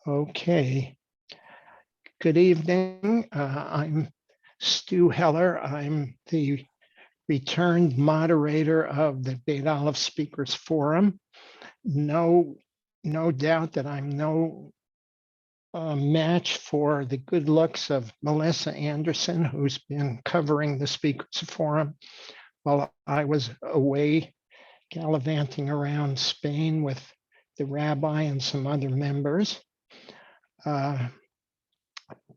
Okay. Good evening. I'm Stu Heller. I'm the returned moderator of the Bet Alef Speakers Forum. No doubt that I'm no match for the good looks of Melissa Anderson, who's been covering the Speakers Forum while I was away gallivanting around Spain with the rabbi and some other members.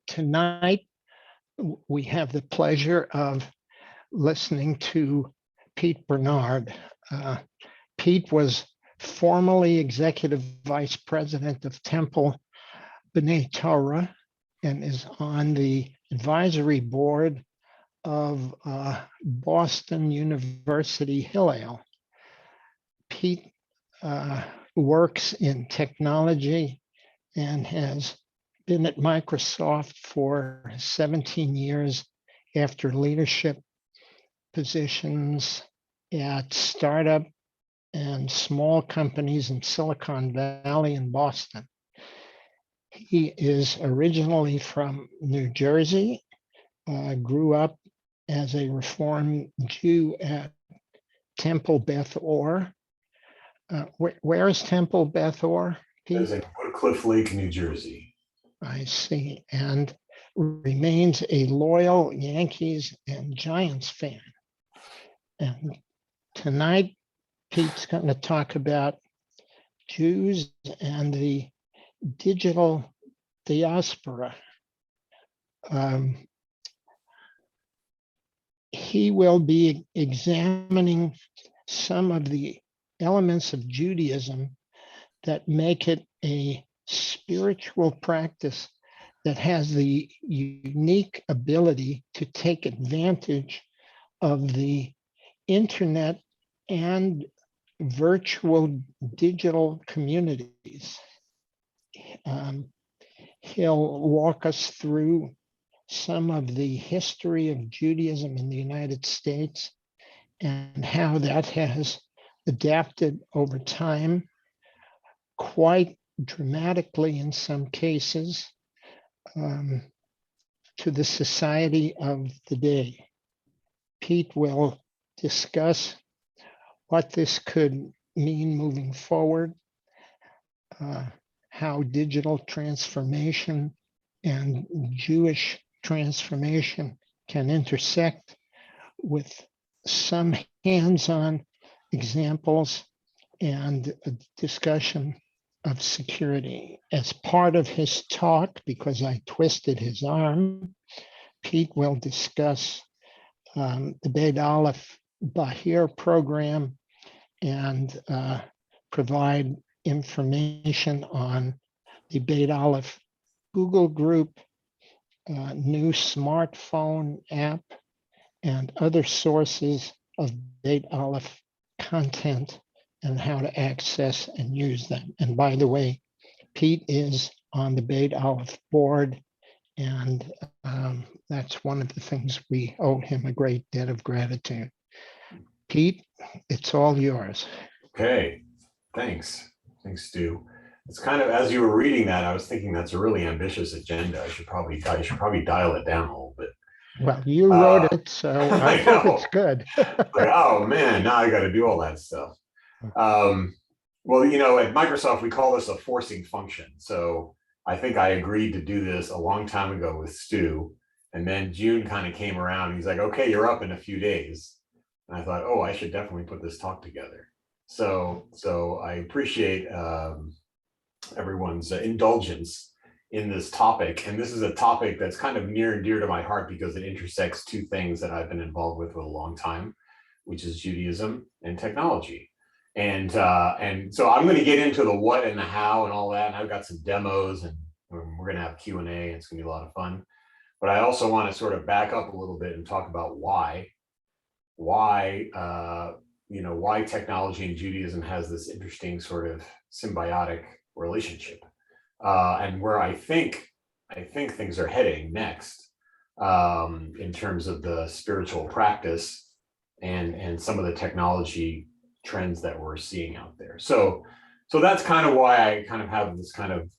Tonight, we have the pleasure of listening to Pete Bernard. Pete was formerly executive vice president of Temple B'nai Torah and is on the advisory board of Boston University Hillel. Pete works in technology and has been at Microsoft for 17 years after leadership positions at startup and small companies in Silicon Valley and Boston. He is originally from New Jersey, grew up as a Reform Jew at Temple Beth Or. Where is Temple Beth Or? It's in Woodcliff Lake, New Jersey. I see, and remains a loyal Yankees and Giants fan. And tonight, Pete's going to talk about Jews and the digital diaspora. He will be examining some of the elements of Judaism that make it a spiritual practice that has the unique ability to take advantage of the internet and virtual digital communities. He'll walk us through some of the history of Judaism in the United States and how that has adapted over time, quite dramatically in some cases, to the society of the day. Pete will discuss what this could mean moving forward, how digital transformation and Jewish transformation can intersect, with some hands-on examples and a discussion of security. As part of his talk, because I twisted his arm, Pete will discuss the Bet Alef BAHIR program and provide information on the Bet Alef Google group, new smartphone app, and other sources of Bet Alef content and how to access and use them. And by the way, Pete is on the Bet Alef board, and that's one of the things we owe him a great debt of gratitude. Pete, it's all yours. Okay, thanks. Thanks, Stu. It's kind of, as you were reading that, I was thinking that's a really ambitious agenda. I should probably dial it down a little bit. Well, you wrote it, so I hope it's good. Like, oh man, now I got to do all that stuff. Well, you know, at Microsoft, we call this a forcing function. So I think I agreed to do this a long time ago with Stu. And then June kind of came around. He's like, okay, you're up in a few days. And I thought, oh, I should definitely put this talk together. So I appreciate everyone's indulgence in this topic. And this is a topic that's kind of near and dear to my heart because it intersects two things that I've been involved with for a long time, which is Judaism and technology. And so I'm going to get into the what and the how and all that. And I've got some demos, and we're going to have Q&A, and it's going to be a lot of fun. But I also want to sort of back up a little bit and talk about why technology and Judaism has this interesting sort of symbiotic relationship, and where I think things are heading next, in terms of the spiritual practice and some of the technology trends that we're seeing out there. So that's kind of why I kind of have this kind of,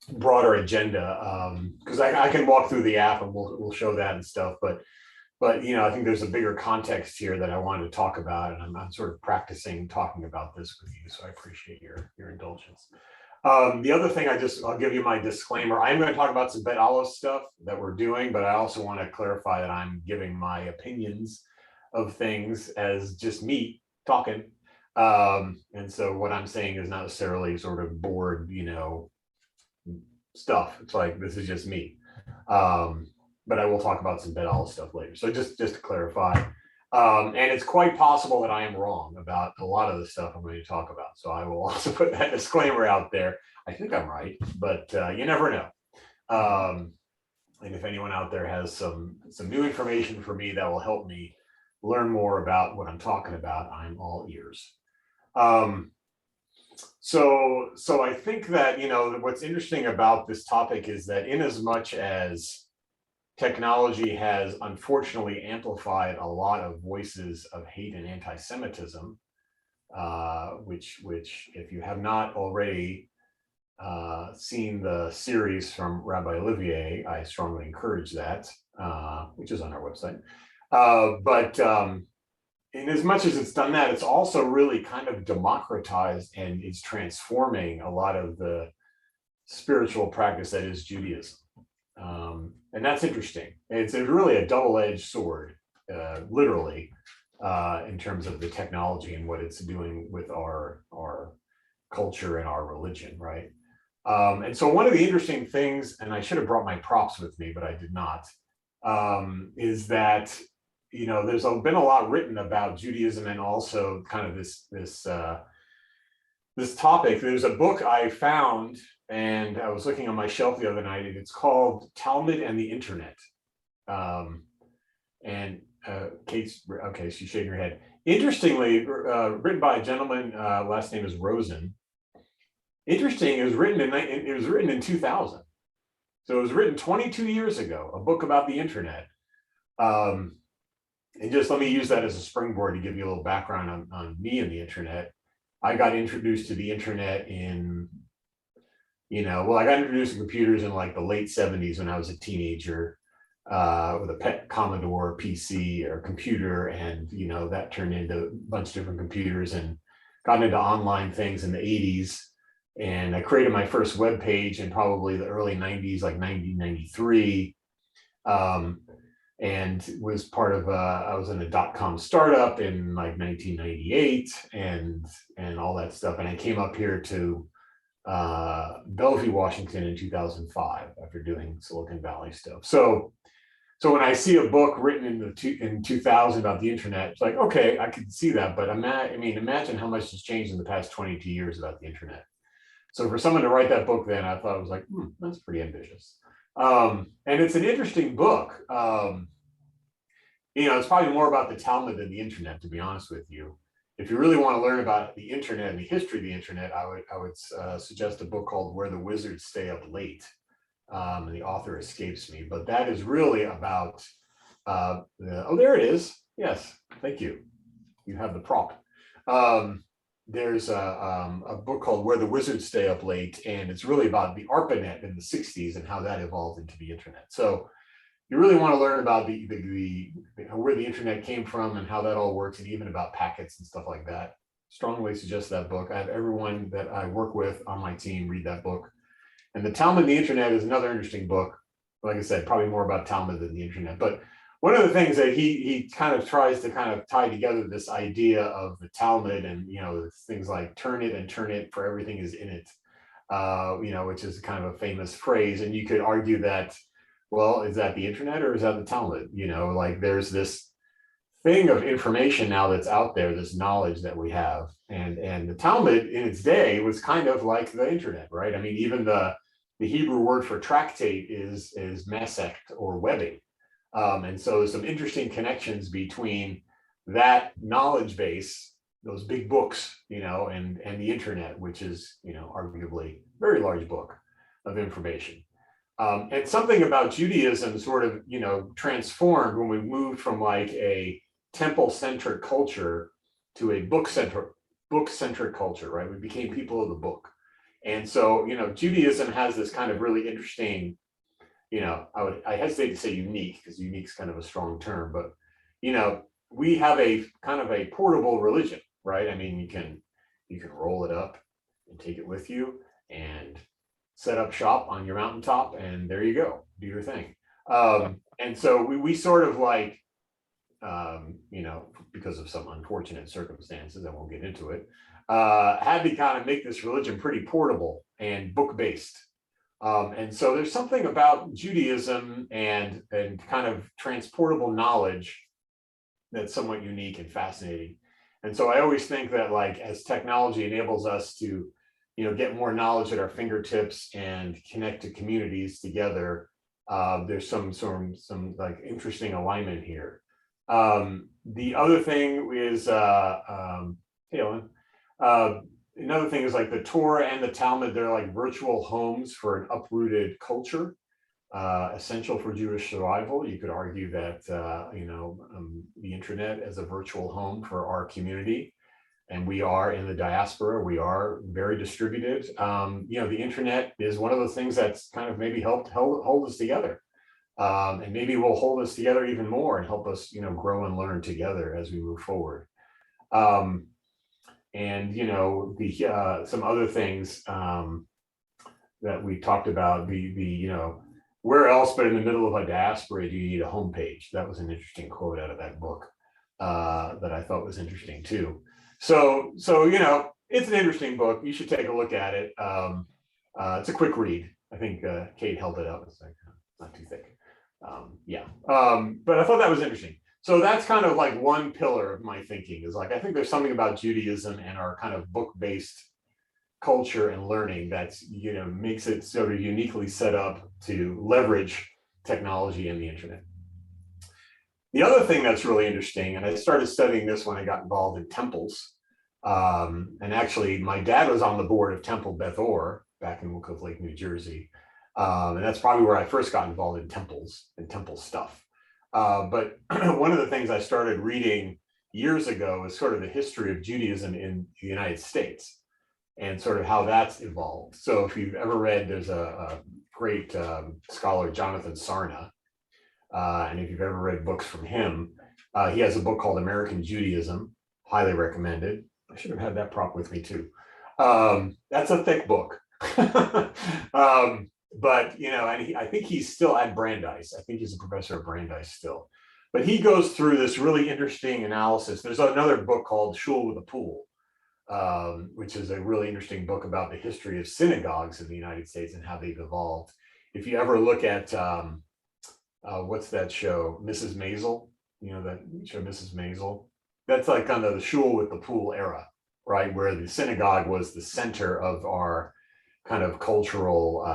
broader agenda, because I can walk through the app and we'll show that and stuff, but you know, I think there's a bigger context here that I wanted to talk about, and I'm sort of practicing talking about this with you, so I appreciate your indulgence. The other thing, I'll give you my disclaimer. I'm going to talk about some Bet Alef stuff that we're doing, but I also want to clarify that I'm giving my opinions of things as just me talking. And so what I'm saying is not necessarily sort of board, you know, stuff. It's like, this is just me. But I will talk about some Bet Alef stuff later. So just to clarify, and it's quite possible that I am wrong about a lot of the stuff I'm going to talk about. So I will also put that disclaimer out there. I think I'm right, but you never know. And if anyone out there has some new information for me that will help me learn more about what I'm talking about, I'm all ears. So I think that, you know, what's interesting about this topic is that in as much as technology has unfortunately amplified a lot of voices of hate and anti-Semitism, which if you have not already seen the series from Rabbi Olivier, I strongly encourage that, which is on our website. But in as much as it's done that, it's also really kind of democratized and it's transforming a lot of the spiritual practice that is Judaism. And that's interesting. It's really a double-edged sword, literally, in terms of the technology and what it's doing with our culture and our religion, right? And so one of the interesting things, and I should have brought my props with me, but I did not, is that, you know, there's been a lot written about Judaism and also kind of this topic. There's a book I found, and I was looking on my shelf the other night, and it's called Talmud and the Internet. And Kate's, okay, she's shaking her head. Interestingly, written by a gentleman, last name is Rosen. Interesting, it was written in 2000. So it was written 22 years ago, a book about the internet. And just let me use that as a springboard to give you a little background on me and the internet. I got introduced to the internet in, you know, well, I got introduced to computers in like the late 70s when I was a teenager, with a pet Commodore PC or computer. And, you know, that turned into a bunch of different computers and got into online things in the 80s. And I created my first web page in probably the early 90s, like 1993. And was part of, I was in a .com startup in like 1998 and all that stuff. And I came up here to Bellevue, Washington in 2005 after doing Silicon Valley stuff. So when I see a book written in 2000 about the internet, it's like, okay, I can see that. But imagine how much has changed in the past 22 years about the internet. So for someone to write that book then, I thought it was like, that's pretty ambitious. And it's an interesting book. You know, it's probably more about the Talmud than the internet, to be honest with you. If you really want to learn about the internet and the history of the internet, I would suggest a book called Where the Wizards Stay Up Late. And the author escapes me, but that is really about, oh, there it is. Yes, thank you. You have the prop. There's a book called Where the Wizards Stay Up Late, and it's really about the ARPANET in the 60s and how that evolved into the internet. So you really want to learn about where the internet came from and how that all works, and even about packets and stuff like that. Strongly suggest that book. I have everyone that I work with on my team read that book. And the Talmud and the Internet is another interesting book. Like I said, probably more about Talmud than the internet. But one of the things that he kind of tries to kind of tie together this idea of the Talmud and, you know, things like turn it and turn it, for everything is in it, you know, which is kind of a famous phrase. And you could argue that, well, is that the internet or is that the Talmud? You know, like there's this thing of information now that's out there, this knowledge that we have. And the Talmud in its day was kind of like the internet, right? I mean, even the Hebrew word for tractate is masect or webbing. And so some interesting connections between that knowledge base, those big books, you know, and the internet, which is, you know, arguably a very large book of information. And something about Judaism sort of, you know, transformed when we moved from like a temple-centric culture to a book-centric culture, right? We became people of the book. And so, Judaism has this kind of really interesting, I hesitate to say unique because unique is kind of a strong term, but, we have a kind of a portable religion, right? I mean, you can roll it up and take it with you and set up shop on your mountaintop, and there you go, do your thing. And so we sort of like, because of some unfortunate circumstances, I won't get into it, had to kind of make this religion pretty portable and book-based. And so there's something about Judaism and kind of transportable knowledge that's somewhat unique and fascinating. And so I always think that, like, as technology enables us to, get more knowledge at our fingertips and connect to communities together, there's some like interesting alignment here. The other thing is, hey, Ellen, another thing is like the Torah and the Talmud, they're like virtual homes for an uprooted culture, essential for Jewish survival. You could argue that, the internet as a virtual home for our community, and we are in the diaspora, we are very distributed. The internet is one of those things that's kind of maybe helped hold us together. And maybe will hold us together even more and help us, grow and learn together as we move forward. Some other things that we talked about, where else but in the middle of a diaspora do you need a homepage? That was an interesting quote out of that book that I thought was interesting too. So it's an interesting book. You should take a look at it. It's a quick read. I think Kate held it up. It's like not too thick. But I thought that was interesting. So that's kind of like one pillar of my thinking, is like, I think there's something about Judaism and our kind of book-based culture and learning that's, makes it sort of uniquely set up to leverage technology and the internet. The other thing that's really interesting, and I started studying this when I got involved in temples, and actually my dad was on the board of Temple Beth Or back in Wolcott Lake, New Jersey. And that's probably where I first got involved in temples and temple stuff. But one of the things I started reading years ago is sort of the history of Judaism in the United States and sort of how that's evolved. So if you've ever read, there's a great scholar, Jonathan Sarna. And if you've ever read books from him, he has a book called American Judaism, highly recommended. I should have had that prop with me too. That's a thick book. But, and I think he's still at Brandeis. I think he's a professor at Brandeis still. But he goes through this really interesting analysis. There's another book called Shul with a Pool, which is a really interesting book about the history of synagogues in the United States and how they've evolved. If you ever look at, what's that show, Mrs. Maisel, that show Mrs. Maisel? That's like kind of the Shul with the Pool era, right? Where the synagogue was the center of our kind of cultural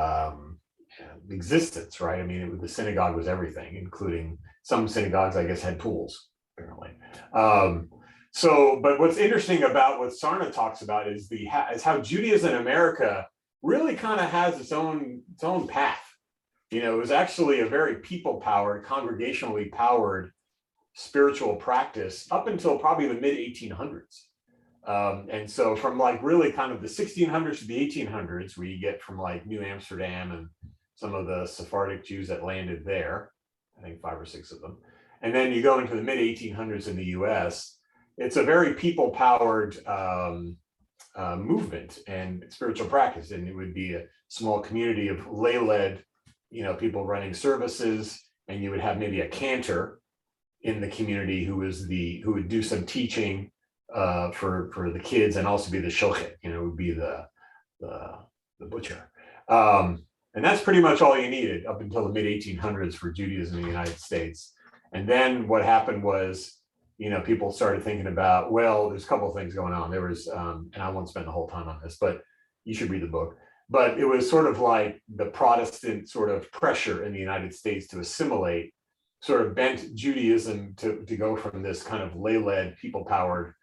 existence, right? I mean, the synagogue was everything, including some synagogues, I guess, had pools, apparently. But what's interesting about what Sarna talks about is how Judaism in America really kind of has its own path. It was actually a very people-powered, congregationally powered spiritual practice up until probably the mid-1800s. And so from like really kind of the 1600s to the 1800s, where you get from like New Amsterdam and some of the Sephardic Jews that landed there, I think 5 or 6 of them. And then you go into the mid 1800s in the US, it's a very people-powered movement and spiritual practice. And it would be a small community of lay-led, people running services, and you would have maybe a cantor in the community who would do some teaching for the kids, and also be the shochet, would be the butcher. And that's pretty much all you needed up until the mid 1800s for Judaism in the United States. And then what happened was, people started thinking about, well, there's a couple of things going on. There was, and I won't spend the whole time on this, but you should read the book. But it was sort of like the Protestant sort of pressure in the United States to assimilate sort of bent Judaism to go from this kind of lay-led, people-powered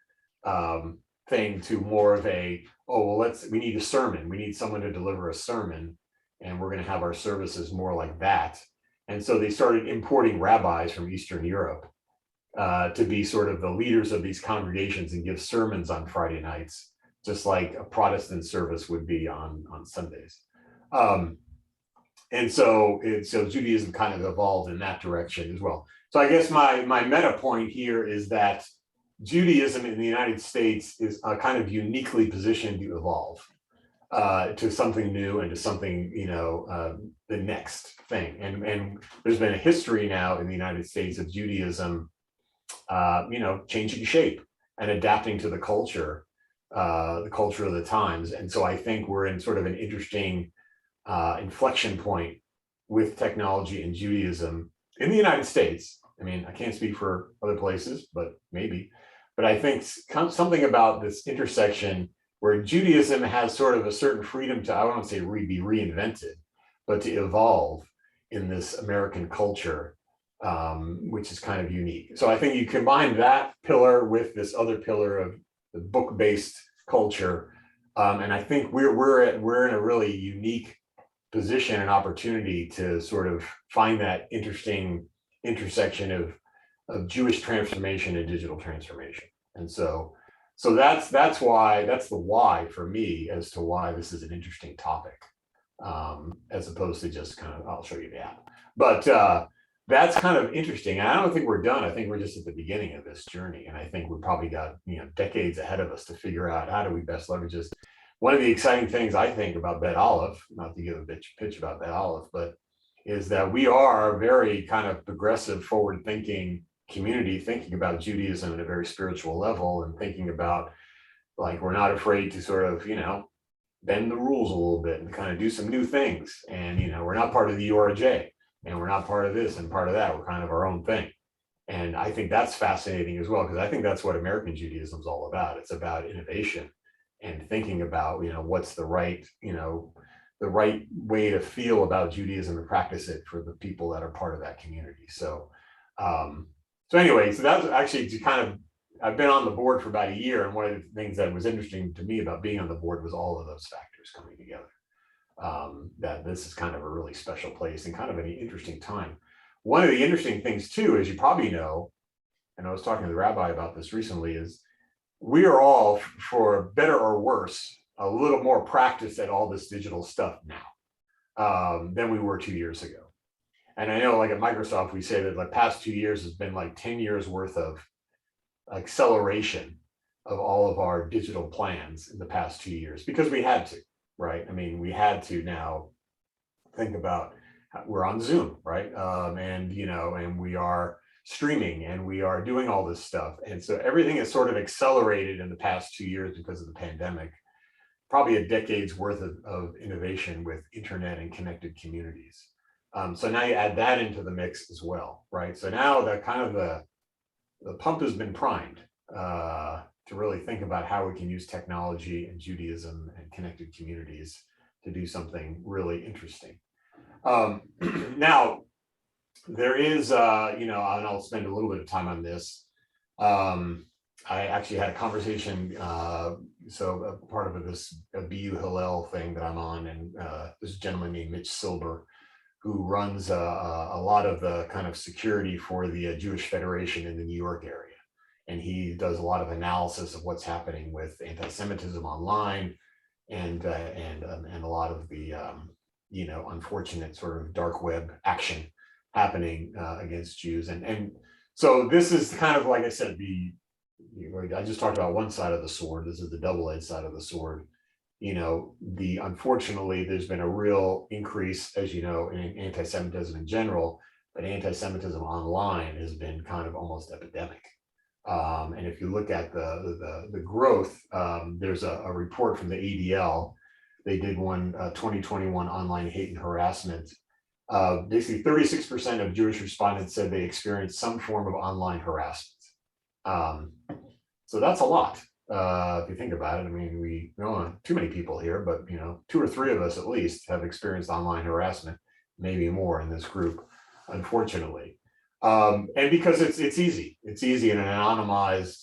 thing to more of a, we need a sermon. We need someone to deliver a sermon, and we're going to have our services more like that. And so they started importing rabbis from Eastern Europe to be sort of the leaders of these congregations and give sermons on Friday nights just like a Protestant service would be on Sundays. And so Judaism kind of evolved in that direction as well. So I guess my meta point here is that Judaism in the United States is kind of uniquely positioned to evolve to something new and to something, the next thing. And there's been a history now in the United States of Judaism, changing shape and adapting to the culture of the times. And so I think we're in sort of an interesting inflection point with technology and Judaism in the United States. I mean, I can't speak for other places, but maybe. But I think something about this intersection where Judaism has sort of a certain freedom to, I don't want to say be reinvented, but to evolve in this American culture, which is kind of unique. So I think you combine that pillar with this other pillar of the book-based culture, and I think we're in a really unique position and opportunity to sort of find that interesting intersection of Jewish transformation and digital transformation. And so that's the why for me as to why this is an interesting topic, as opposed to just kind of, I'll show you the app. But that's kind of interesting. And I don't think we're done. I think we're just at the beginning of this journey. And I think we've probably got, decades ahead of us to figure out how do we best leverage this. One of the exciting things I think about Bet Alef, not to give a pitch about Bet Alef, but is that we are a very kind of progressive, forward-thinking community, thinking about Judaism at a very spiritual level and thinking about, like, we're not afraid to sort of, bend the rules a little bit and kind of do some new things. And, we're not part of the URJ and we're not part of this and part of that. We're kind of our own thing. And I think that's fascinating as well, because I think that's what American Judaism is all about. It's about innovation and thinking about, what's the right way to feel about Judaism and practice it for the people that are part of that community. So anyway, so that's actually I've been on the board for about a year. And one of the things that was interesting to me about being on the board was all of those factors coming together. That this is kind of a really special place and kind of an interesting time. One of the interesting things too, as you probably know, and I was talking to the rabbi about this recently, is we are all, for better or worse, a little more practiced at all this digital stuff now than we were 2 years ago. And I know, like at Microsoft, we say that the past 2 years has been like 10 years worth of acceleration of all of our digital plans in the past 2 years, because we had to, right? I mean, we had to now think about, we're on Zoom, right? And we are streaming and we are doing all this stuff. And so everything is sort of accelerated in the past 2 years because of the pandemic, probably a decade's worth of innovation with internet and connected communities. So now you add that into the mix as well, right? So now that kind of the pump has been primed to really think about how we can use technology and Judaism and connected communities to do something really interesting. Now, there is, and I'll spend a little bit of time on this. I actually had a conversation, so a part of this BU Hillel thing that I'm on, and this gentleman named Mitch Silber, who runs a lot of the kind of security for the Jewish Federation in the New York area. And he does a lot of analysis of what's happening with anti-Semitism online and a lot of the, unfortunate sort of dark web action happening against Jews. And so this is kind of, like I said, I just talked about one side of the sword. This is the double-edged side of the sword. Unfortunately, there's been a real increase, as you know, in anti-Semitism in general, but anti-Semitism online has been kind of almost epidemic. And if you look at the growth, there's a report from the ADL. They did one 2021 online hate and harassment. Basically, 36% of Jewish respondents said they experienced some form of online harassment. So that's a lot. If you think about it, I mean, we don't have too many people here, but 2 or 3 of us at least have experienced online harassment, maybe more in this group, unfortunately. And because it's easy in an anonymized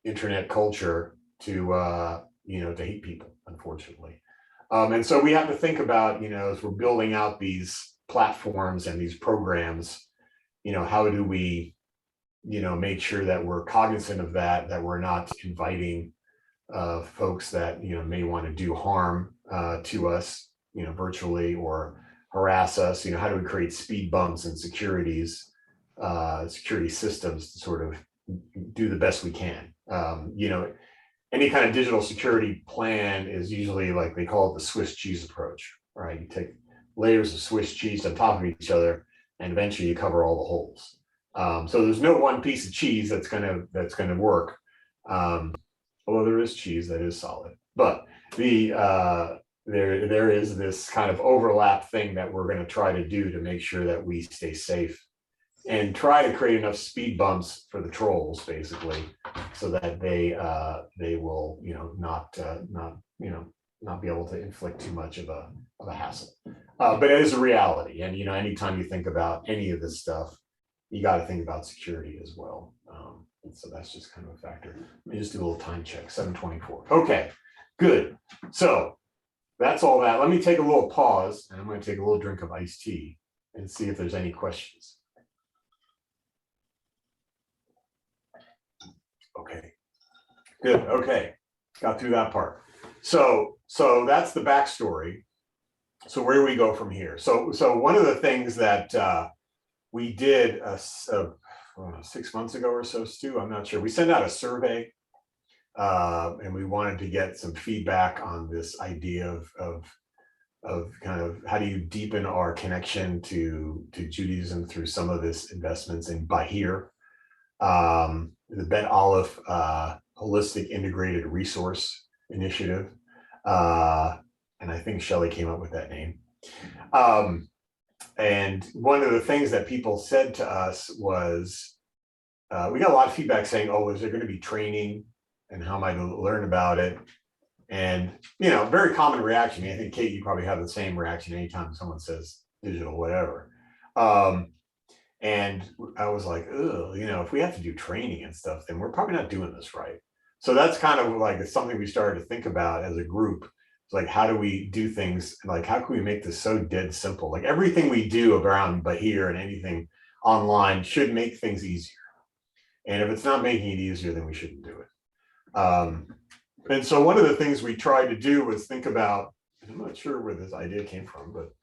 internet culture to hate people, unfortunately. And so we have to think about, as we're building out these platforms and these programs, how do we make sure that we're cognizant of that we're not inviting folks that may want to do harm to us, virtually, or harass us. How do we create speed bumps and security systems to sort of do the best we can? Any kind of digital security plan is usually, like they call it, the Swiss cheese approach, right? You take layers of Swiss cheese on top of each other, and eventually you cover all the holes. So there's no one piece of cheese that's gonna work. Although there is cheese that is solid, but there is this kind of overlap thing that we're going to try to do to make sure that we stay safe and try to create enough speed bumps for the trolls, basically, so that they will not be able to inflict too much of a hassle. But it is a reality, and anytime you think about any of this stuff, you got to think about security as well. So that's just kind of a factor. Let me just do a little time check. 7:24. Okay, good. So that's all that. Let me take a little pause, and I'm going to take a little drink of iced tea and see if there's any questions. Okay, good. Okay, got through that part. So that's the backstory. So where do we go from here? So one of the things that we did 6 months ago or so, Stu, I'm not sure. We sent out a survey, and we wanted to get some feedback on this idea of kind of how do you deepen our connection to Judaism through some of this investments in BAHIR, the Bet Alef Holistic Integrated Resource Initiative, and I think Shelley came up with that name. And one of the things that people said to us was, we got a lot of feedback saying, oh, is there going to be training, and how am I going to learn about it? And, very common reaction. I think, Kate, you probably have the same reaction anytime someone says digital, whatever. And I was like, oh, if we have to do training and stuff, then we're probably not doing this right. So that's kind of like something we started to think about as a group. It's like, how do we do things? Like, how can we make this so dead simple? Like, everything we do around BAHIR and anything online should make things easier. And if it's not making it easier, then we shouldn't do it. And so one of the things we tried to do was think about, I'm not sure where this idea came from, but,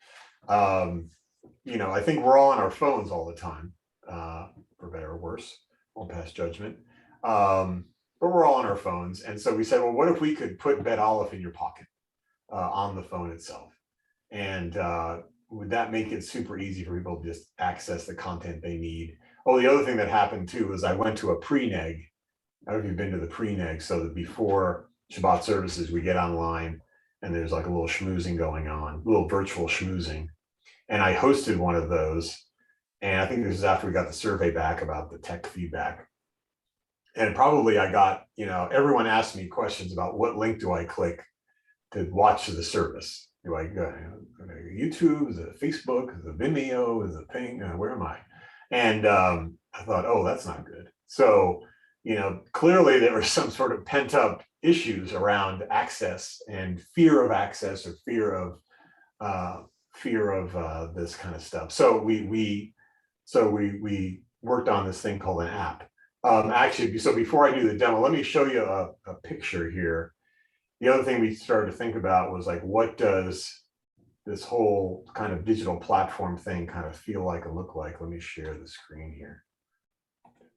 I think we're all on our phones all the time, for better or worse, won't pass judgment. But we're all on our phones. And so we said, well, what if we could put Bet Alef in your pocket on the phone itself? And would that make it super easy for people to just access the content they need? Oh, the other thing that happened too was I went to a pre-neg. I don't know if you've been to the pre-neg, so that before Shabbat services, we get online and there's like a little schmoozing going on, a little virtual schmoozing. And I hosted one of those. And I think this is after we got the survey back about the tech feedback. And probably I got, everyone asked me questions about what link do I click to watch the service? Do I go to YouTube? Is it Facebook? Is it Vimeo? Is it Ping? Where am I? And I thought, oh, that's not good. So, clearly there were some sort of pent up issues around access and fear of access, or fear of this kind of stuff. So we worked on this thing called an app. Actually, so before I do the demo, let me show you a picture here. The other thing we started to think about was like, what does this whole kind of digital platform thing kind of feel like and look like? Let me share the screen here.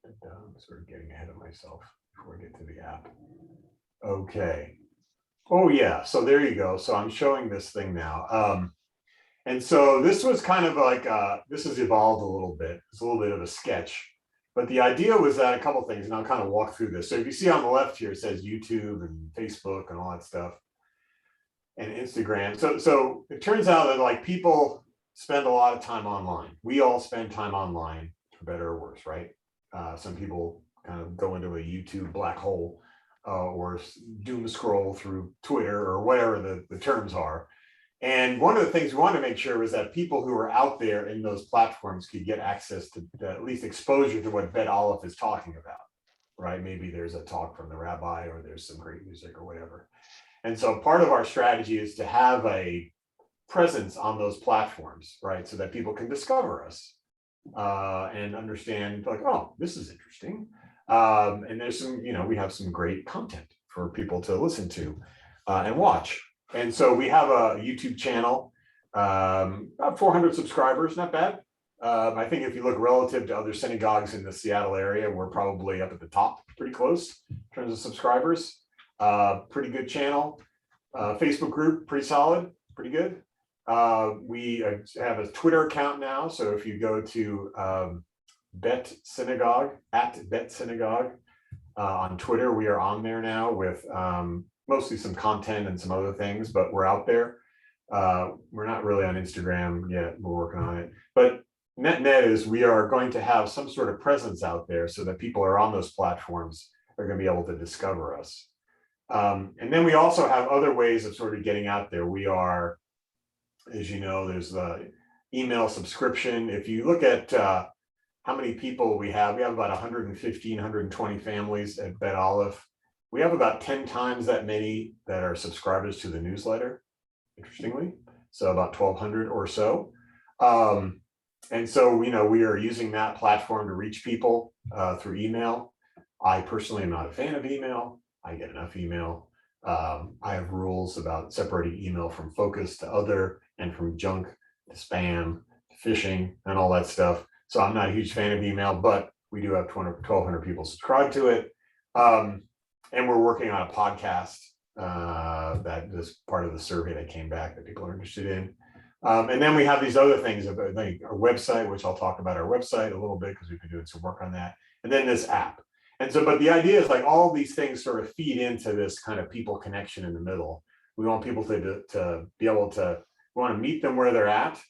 I'm sort of getting ahead of myself before I get to the app. Okay. Oh yeah, so there you go. So I'm showing this thing now. And so this was kind of like, this has evolved a little bit. It's a little bit of a sketch. But the idea was that a couple of things, and I'll kind of walk through this. So if you see on the left here, it says YouTube and Facebook and all that stuff, and Instagram. So it turns out that like people spend a lot of time online. We all spend time online, for better or worse, right? Some people kind of go into a YouTube black hole, or doom scroll through Twitter, or whatever the terms are. And one of the things we want to make sure was that people who are out there in those platforms could get access to at least exposure to what Bet Alef is talking about, right? Maybe there's a talk from the rabbi, or there's some great music or whatever. And so part of our strategy is to have a presence on those platforms, right? So that people can discover us and understand, like, oh, this is interesting. And there's some, we have some great content for people to listen to and watch. And so we have a YouTube channel, about 400 subscribers, not bad. I think if you look relative to other synagogues in the Seattle area, we're probably up at the top, pretty close in terms of subscribers. Pretty good channel. Facebook group, pretty solid, pretty good. We have a Twitter account now. So if you go to Bet Synagogue, at Bet Synagogue on Twitter, we are on there now with mostly some content and some other things, but we're out there. We're not really on Instagram yet. We're working on it. But net is we are going to have some sort of presence out there so that people are on those platforms are going to be able to discover us. And then we also have other ways of sort of getting out there. We are, as you know, there's the email subscription. If you look at how many people we have about 115, 120 families at Bet Alef. We have about 10 times that many that are subscribers to the newsletter, interestingly. So about 1,200 or so. And so, we are using that platform to reach people through email. I personally am not a fan of email. I get enough email. I have rules about separating email from focus to other and from junk to spam, to phishing and all that stuff. So I'm not a huge fan of email, but we do have 1,200 people subscribe to it. And we're working on a podcast that is part of the survey that came back that people are interested in. And then we have these other things, like our website, which I'll talk about our website a little bit because we've been doing some work on that. And then this app. And so, but the idea is like all these things sort of feed into this kind of people connection in the middle. We want people to be able to, we want to meet them where they're at.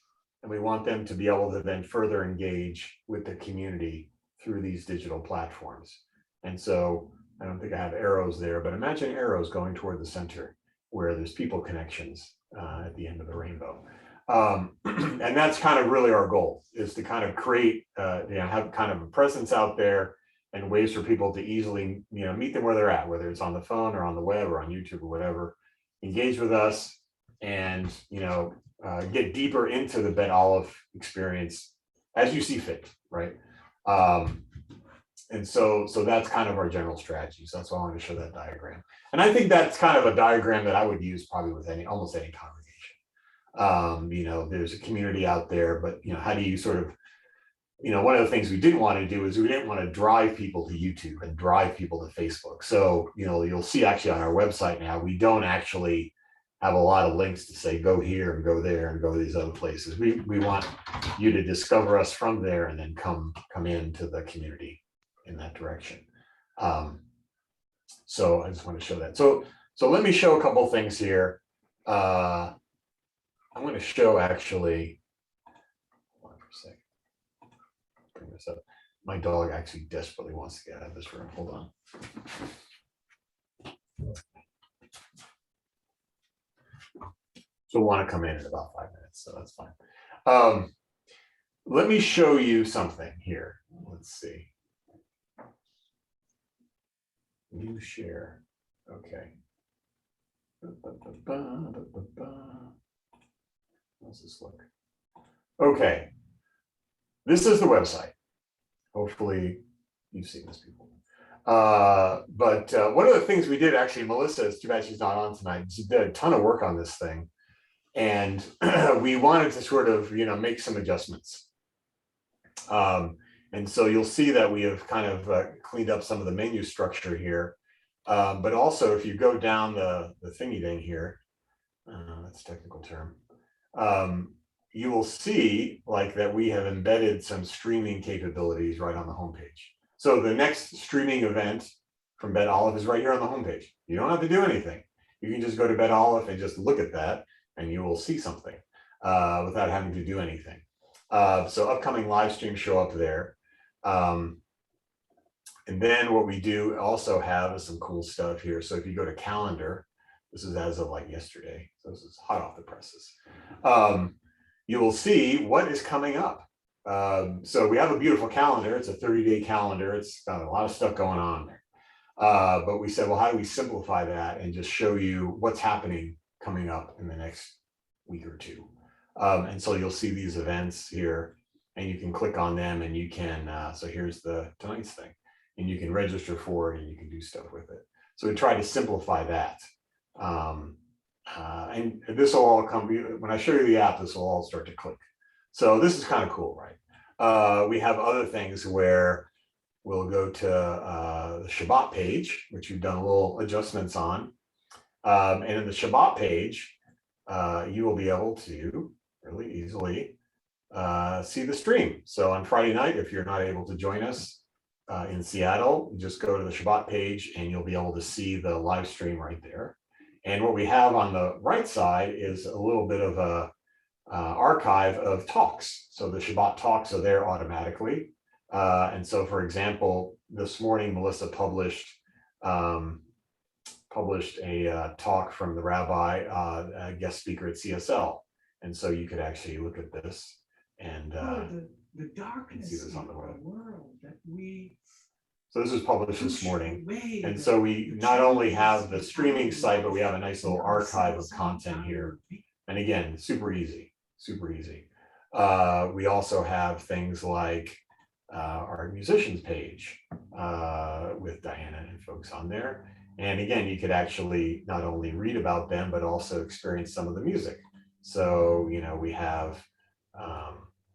And we want them to be able to then further engage with the community through these digital platforms. And so I don't think I have arrows there, but imagine arrows going toward the center where there's people connections at the end of the rainbow. And that's kind of really our goal, is to kind of create, have kind of a presence out there and ways for people to easily, meet them where they're at, whether it's on the phone or on the web or on YouTube or whatever, engage with us and, get deeper into the Bet Alef experience as you see fit, right? And so that's kind of our general strategy. So that's why I wanted to show that diagram. And I think that's kind of a diagram that I would use probably with almost any congregation. There's a community out there, but how do you sort of, one of the things we didn't want to do is we didn't want to drive people to YouTube and drive people to Facebook. So, you'll see actually on our website now, we don't actually have a lot of links to say, go here and go there and go to these other places. We want you to discover us from there and then come into the community in that direction. So I just want to show that. So let me show a couple of things here. I'm going to show actually, hold on for a second. Bring this up. My dog actually desperately wants to get out of this room. Hold on. So we'll want to come in about 5 minutes, so that's fine. Let me show you something here. Let's see. New share. Okay. How's this look? Okay. This is the website. Hopefully you've seen this before. But one of the things we did actually, Melissa, it's too bad she's not on tonight. She did a ton of work on this thing. And we wanted to sort of, make some adjustments. And so you'll see that we have kind of cleaned up some of the menu structure here. But also if you go down the thingy thing here, that's a technical term, you will see like that we have embedded some streaming capabilities right on the homepage. So the next streaming event from Bet Alef is right here on the homepage. You don't have to do anything. You can just go to Bet Alef and just look at that and you will see something without having to do anything. So upcoming live streams show up there. And then what we do also have is some cool stuff here. So if you go to calendar, this is as of like yesterday. So this is hot off the presses. You will see what is coming up. So we have a beautiful calendar. It's a 30-day calendar. It's got a lot of stuff going on there. But we said, well, how do we simplify that and just show you what's happening coming up in the next week or two? And so you'll see these events here and you can click on them and you can, so here's tonight's thing, and you can register for it and you can do stuff with it. So we tried to simplify that. And this will all come, when I show you the app, this will all start to click. So this is kind of cool, right? We have other things where we'll go to the Shabbat page, which we've done a little adjustments on. And in the Shabbat page, you will be able to really easily see the stream. So on Friday night, if you're not able to join us in Seattle, just go to the Shabbat page and you'll be able to see the live stream right there. And what we have on the right side is a little bit of a archive of talks. So the Shabbat talks are there automatically. And so, for example, this morning, Melissa published a talk from the rabbi, a guest speaker at CSL. And so you could actually look at this and the darkness see this on the web. World that we. So this was published this morning. And so we not only have the streaming site, but we have a nice little archive of content here. And again, super easy, super easy. We also have things like our musicians page with Diana and folks on there. And again, you could actually not only read about them, but also experience some of the music. So, you know, we have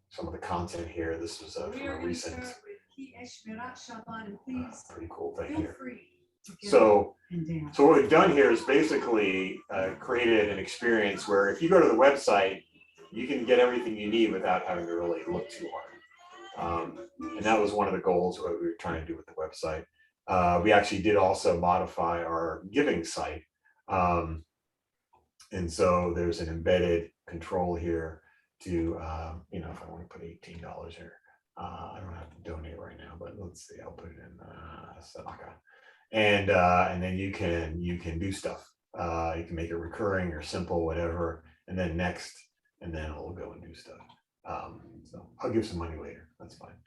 some of the content here. This was from a recent pretty cool thing here. So what we've done here is basically created an experience where if you go to the website, you can get everything you need without having to really look too hard. And that was one of the goals what we were trying to do with the website. We actually did also modify our giving site. And so there's an embedded control here to, you know, if I want to put $18 here, I don't have to donate right now, but let's see, I'll put it in Sadaka. And then you can do stuff. You can make it recurring or simple, whatever, and then next, and then it'll go and do stuff. So I'll give some money later. That's fine.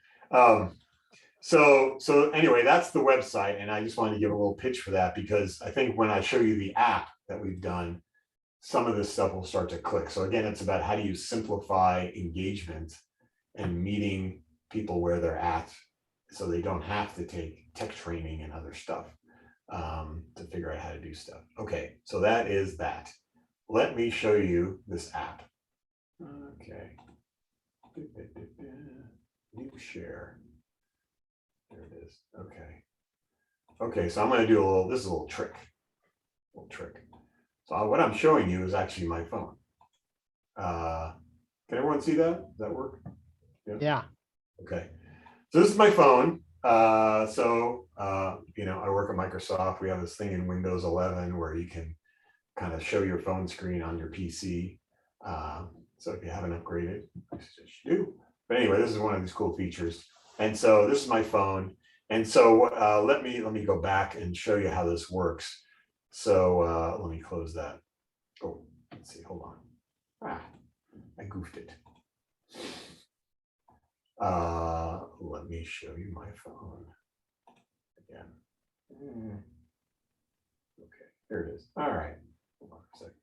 So anyway, that's the website, and I just wanted to give a little pitch for that because I think when I show you the app that we've done, some of this stuff will start to click. So again, it's about how do you simplify engagement and meeting people where they're at, so they don't have to take tech training and other stuff to figure out how to do stuff. Okay, so that is that. Let me show you this app. Okay. New share. There it is. Okay. Okay, so I'm going to do a little, this is a little trick. So what I'm showing you is actually my phone. Can everyone see that? Does that work? Yeah. Okay. So this is my phone. You know, I work at Microsoft. We have this thing in Windows 11 where you can kind of show your phone screen on your PC. So if you haven't upgraded, I suggest you do. But anyway, this is one of these cool features. And so this is my phone. And so let me go back and show you how this works. So let me close that. Oh, let's see, hold on. I goofed it. Let me show you my phone again. Okay, there it is. All right, hold on a second.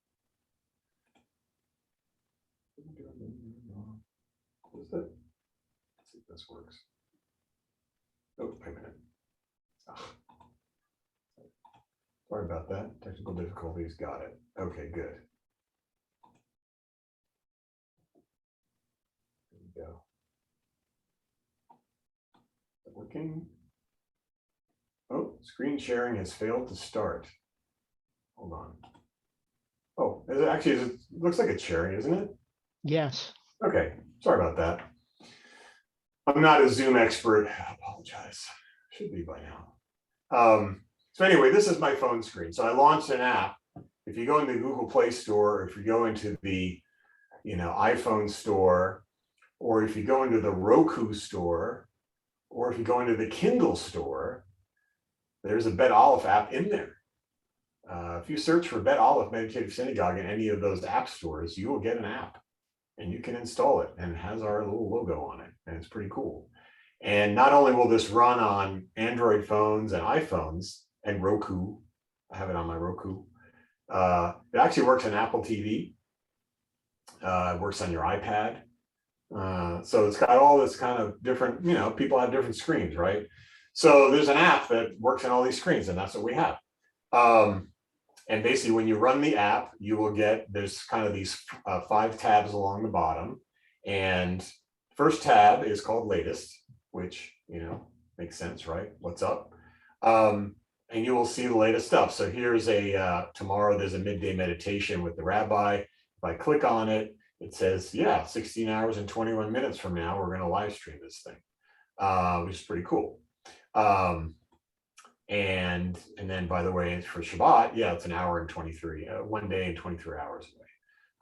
What is it? Let's see if this works. Oh, wait a minute. Sorry about that. Technical difficulties. Got it. Okay, good. There we go. Is it working? Oh, screen sharing has failed to start. Hold on. Oh, is it actually, it looks like it's sharing, isn't it? Yes. Okay, sorry about that. I'm not a Zoom expert. I apologize. Should be by now. So anyway, this is my phone screen. So I launched an app. If you go into the Google Play Store, or if you go into the, you know, iPhone store, or if you go into the Roku store, or if you go into the Kindle store, there's a Bet Alef app in there. If you search for Bet Alef Meditative Synagogue in any of those app stores, you will get an app and you can install it, and it has our little logo on it, and it's pretty cool. And not only will this run on Android phones and iPhones and Roku, I have it on my Roku. It actually works on Apple TV. It works on your iPad. So it's got all this kind of different, you know, people have different screens, right? So there's an app that works on all these screens, and that's what we have. And basically when you run the app, you will get, there's kind of these 5 tabs along the bottom. And first tab is called latest, which, makes sense, right? What's up? And you will see the latest stuff. So here's tomorrow there's a midday meditation with the rabbi. If I click on it, it says, yeah, 16 hours and 21 minutes from now, we're going to live stream this thing, which is pretty cool. And then, by the way, for Shabbat, yeah, it's an hour and 23, 1 day and 23 hours away.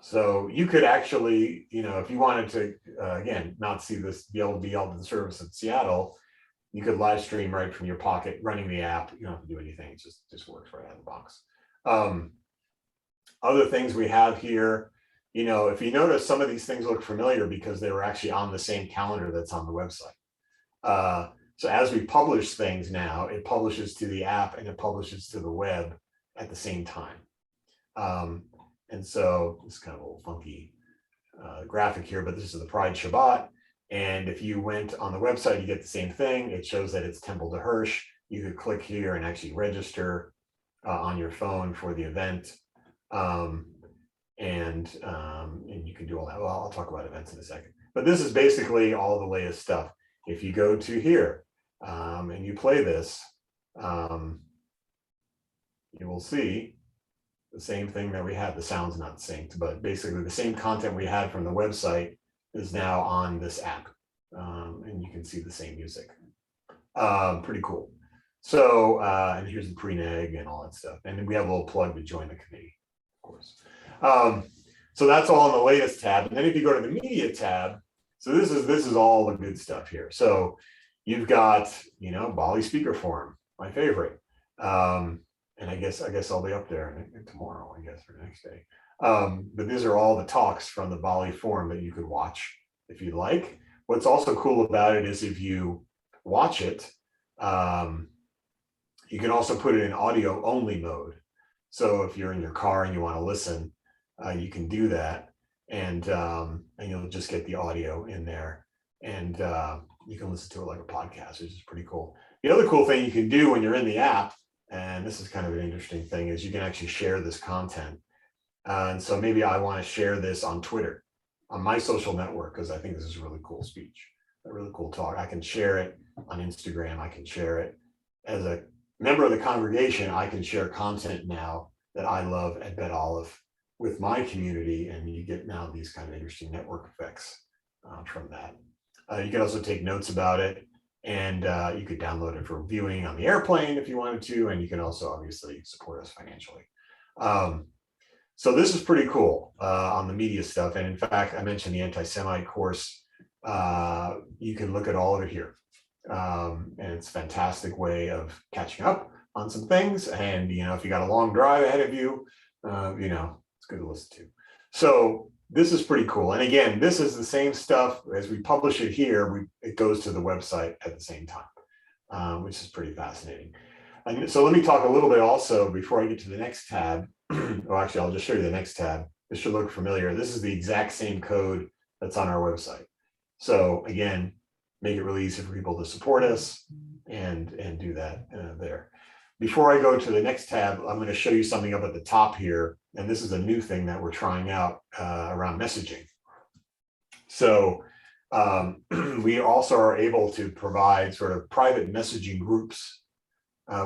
So you could actually, if you wanted to, again, not see this, be able to the service in Seattle, you could live stream right from your pocket, running the app. You don't have to do anything. It just works right out of the box. Other things we have here, if you notice, some of these things look familiar because they were actually on the same calendar that's on the website. So as we publish things now, it publishes to the app and it publishes to the web at the same time. And so it's kind of a little funky graphic here, but this is the Pride Shabbat. And if you went on the website, you get the same thing. It shows that it's Temple to Hirsch. You could click here and actually register on your phone for the event. And you can do all that. Well, I'll talk about events in a second. But this is basically all the latest stuff. If you go to here and you play this, you will see the same thing that we had. The sound's not synced, but basically the same content we had from the website is now on this app. And you can see the same music. Pretty cool. So, and here's the pre-neg and all that stuff. And then we have a little plug to join the committee, of course. So that's all in the latest tab. And then if you go to the media tab, so this is all the good stuff here. So you've got, BALI speaker forum, my favorite. And I guess I'll be up there tomorrow, I guess, or next day. But these are all the talks from the BALI forum that you could watch if you'd like. What's also cool about it is if you watch it, you can also put it in audio only mode. So if you're in your car and you want to listen, you can do that. And you'll just get the audio in there, and you can listen to it like a podcast, which is pretty cool. The other cool thing you can do when you're in the app, and this is kind of an interesting thing, is you can actually share this content. And so maybe I want to share this on Twitter, on my social network, because I think this is a really cool speech, a really cool talk. I can share it on Instagram. I can share it as a member of the congregation. I can share content now that I love at Bet Alef with my community, and you get now these kind of interesting network effects from that. You can also take notes about it, and you could download it for viewing on the airplane if you wanted to, and you can also obviously support us financially. So this is pretty cool on the media stuff. And in fact, I mentioned the anti-Semite course. You can look at all of it here. And it's a fantastic way of catching up on some things. And, if you got a long drive ahead of you, it's good to listen to. So this is pretty cool. And again, this is the same stuff as we publish it here. It goes to the website at the same time, which is pretty fascinating. And so let me talk a little bit also before I get to the next tab. Well, actually, I'll just show you the next tab. This should look familiar. This is the exact same code that's on our website. So again, make it really easy for people to support us and do that there. Before I go to the next tab, I'm going to show you something up at the top here. And this is a new thing that we're trying out around messaging. So we also are able to provide sort of private messaging groups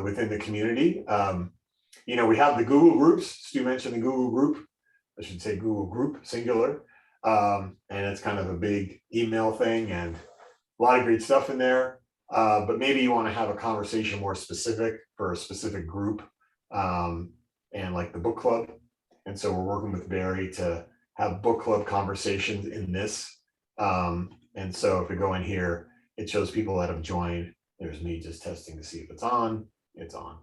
within the community. We have the Google groups. Stu mentioned the Google group. I should say Google group, singular. And it's kind of a big email thing and a lot of great stuff in there. But maybe you want to have a conversation more specific for a specific group, and like the book club. And so we're working with Barry to have book club conversations in this. And so if we go in here, it shows people that have joined. There's me just testing to see if it's on. It's on.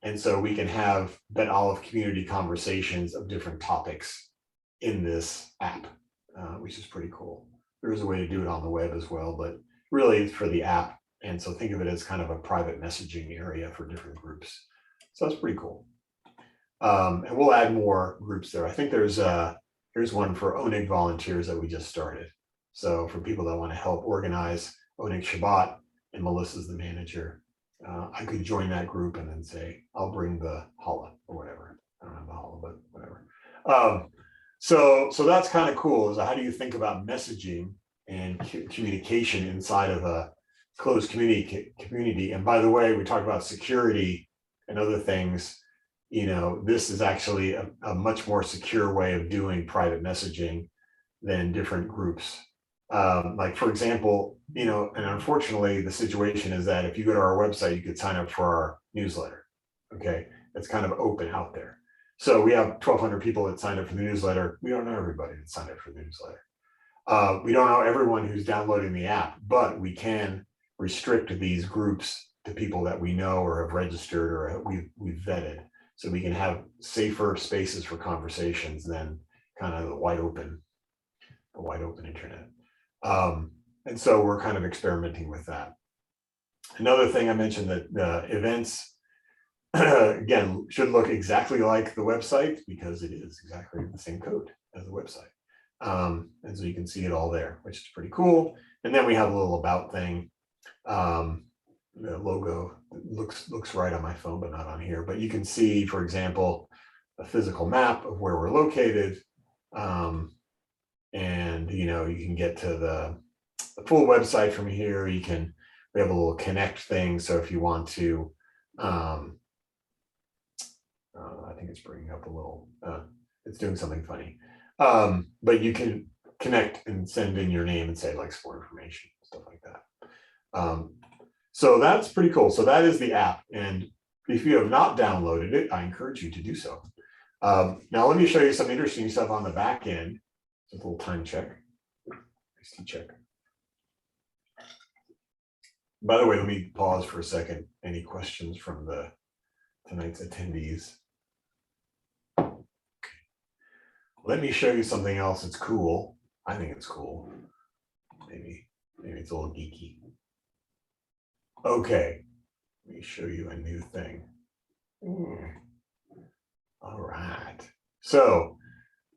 And so we can have Bet Alef community conversations of different topics in this app, which is pretty cool. There is a way to do it on the web as well, but really it's for the app. And so think of it as kind of a private messaging area for different groups. So that's pretty cool. And we'll add more groups there. I think here's one for ONIG volunteers that we just started. So for people that want to help organize ONIG Shabbat, and Melissa's the manager, I could join that group and then say, I'll bring the challah or whatever. I don't have the challah, but whatever. So that's kind of cool. Is how do you think about messaging and communication inside of a closed community? And by the way, we talked about security and other things. This is actually a much more secure way of doing private messaging than different groups. Like, for example, and unfortunately, the situation is that if you go to our website, you could sign up for our newsletter. Okay, it's kind of open out there. So we have 1,200 people that signed up for the newsletter. We don't know everybody that signed up for the newsletter. We don't know everyone who's downloading the app, but we can restrict these groups to people that we know or have registered or we've vetted, so we can have safer spaces for conversations than kind of the wide open internet. And so we're kind of experimenting with that. Another thing I mentioned, that the events again should look exactly like the website, because it is exactly the same code as the website. And so you can see it all there, which is pretty cool. And then we have a little about thing. The logo looks right on my phone, but not on here. But you can see, for example, a physical map of where we're located. And you can get to the full website from here. We have a little connect thing. So if you want to, I think it's bringing up a little, it's doing something funny. But you can connect and send in your name and say, like, support information, stuff like that. So that's pretty cool. So that is the app. And if you have not downloaded it, I encourage you to do so. Now let me show you some interesting stuff on the back end. Just a little time check. Check. By the way, let me pause for a second. Any questions from tonight's attendees? Let me show you something else. It's cool. I think it's cool. Maybe it's a little geeky. Okay, let me show you a new thing. All right. So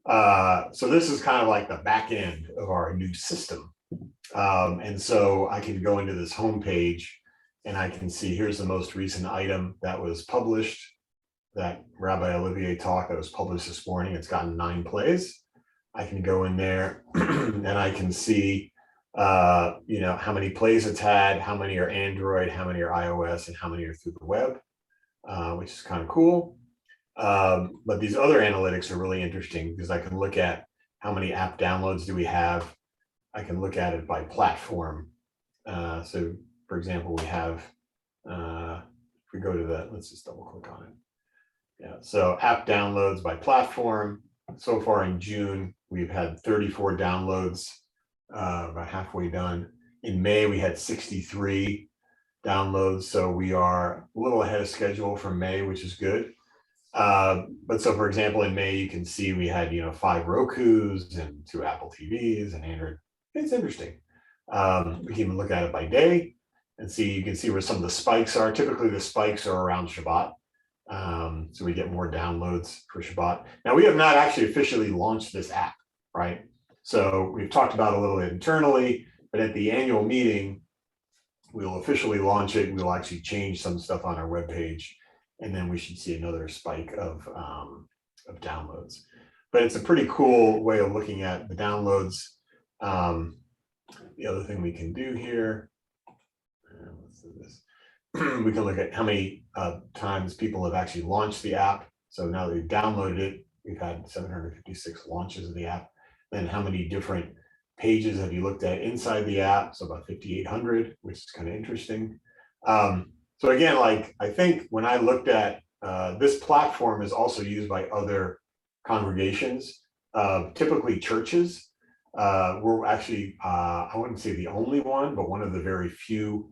this is kind of like the back end of our new system. And so I can go into this home page and I can see, here's the most recent item that was published, that Rabbi Olivier talk that was published this morning. It's gotten 9 plays. I can go in there and I can see, how many plays it's had, how many are Android, how many are iOS, and how many are through the web, which is kind of cool. But these other analytics are really interesting, because I can look at how many app downloads do we have. I can look at it by platform. So for example, we have, if we go to that, let's just double click on it. Yeah, so app downloads by platform. So far in June, we've had 34 downloads, about halfway done. In May, we had 63 downloads. So we are a little ahead of schedule for May, which is good. But so for example, in May, you can see we had, 5 Rokus and 2 Apple TVs and Android. It's interesting. We can even look at it by day and see, you can see where some of the spikes are. Typically the spikes are around Shabbat. So we get more downloads for Shabbat. Now, we have not actually officially launched this app, right? So we've talked about it a little bit internally, but at the annual meeting, we'll officially launch it. We'll actually change some stuff on our webpage, and then we should see another spike of downloads. But it's a pretty cool way of looking at the downloads. The other thing we can do here, let's do this. We can look at how many times people have actually launched the app. So now that we've downloaded it, we've had 756 launches of the app. Then how many different pages have you looked at inside the app? So about 5,800, which is kind of interesting. So again, like, I think when I looked at this platform is also used by other congregations, typically churches. We're actually, I wouldn't say the only one, but one of the very few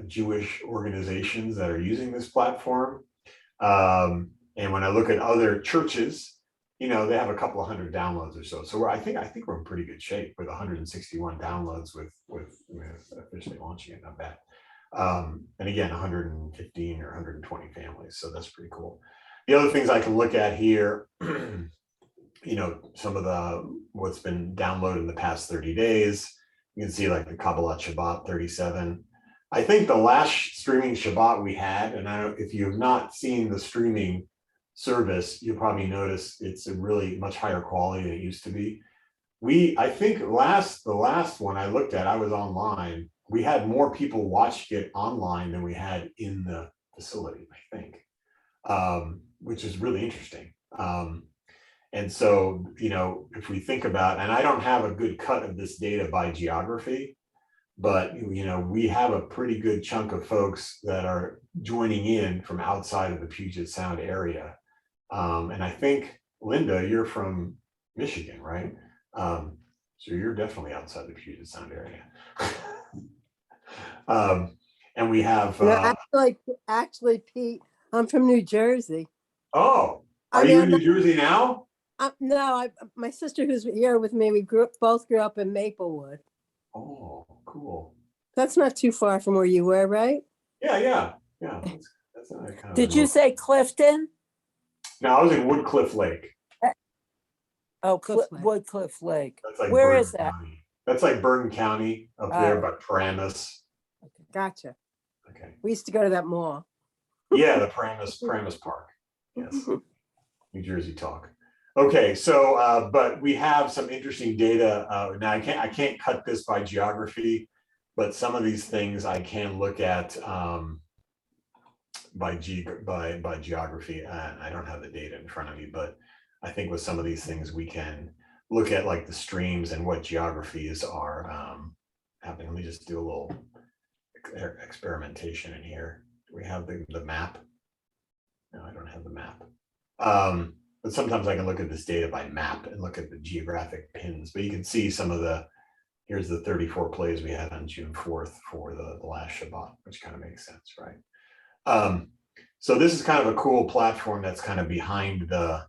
Jewish organizations that are using this platform. And when I look at other churches, they have a couple of hundred downloads or so. So I think we're in pretty good shape with 161 downloads with officially launching it, not bad. And again, 115 or 120 families. So that's pretty cool. The other things I can look at here, some of what's been downloaded in the past 30 days. You can see like the Kabbalat Shabbat 37. I think the last streaming Shabbat we had, and I don't, if you have not seen the streaming service, you'll probably notice it's a really much higher quality than it used to be. I think the last one I looked at, I was online. We had more people watching it online than we had in the facility, I think, which is really interesting. And so, if we think about, and I don't have a good cut of this data by geography, but we have a pretty good chunk of folks that are joining in from outside of the Puget Sound area. And I think, Linda, you're from Michigan, right? So you're definitely outside the Puget Sound area. And we have No, actually, Pete, I'm from New Jersey. oh, I are you mean, in New Jersey now? No, my sister who's here with me, we both grew up in Maplewood. Oh, cool. That's not too far from where you were, right? Yeah. That's not kind of Did you say Clifton? No, I was in Woodcliff Lake. Oh, Cliff Lake. Woodcliff Lake. That's like Where Bergen is that? County. That's like Bergen County up there Oh. by Paramus. Gotcha. Okay. We used to go to that mall. Yeah, the Paramus Park. Yes. New Jersey talk. Okay, so but we have some interesting data. Now I can't cut this by geography, but some of these things I can look at by geography. And I don't have the data in front of me, but I think with some of these things we can look at like the streams and what geographies are happening. Let me just do a little experimentation in here. Do we have the map? No, I don't have the map. But sometimes I can look at this data by map and look at the geographic pins, but you can see some of here's the 34 plays we had on June 4th for the last Shabbat, which kind of makes sense, right? So this is kind of a cool platform that's kind of behind the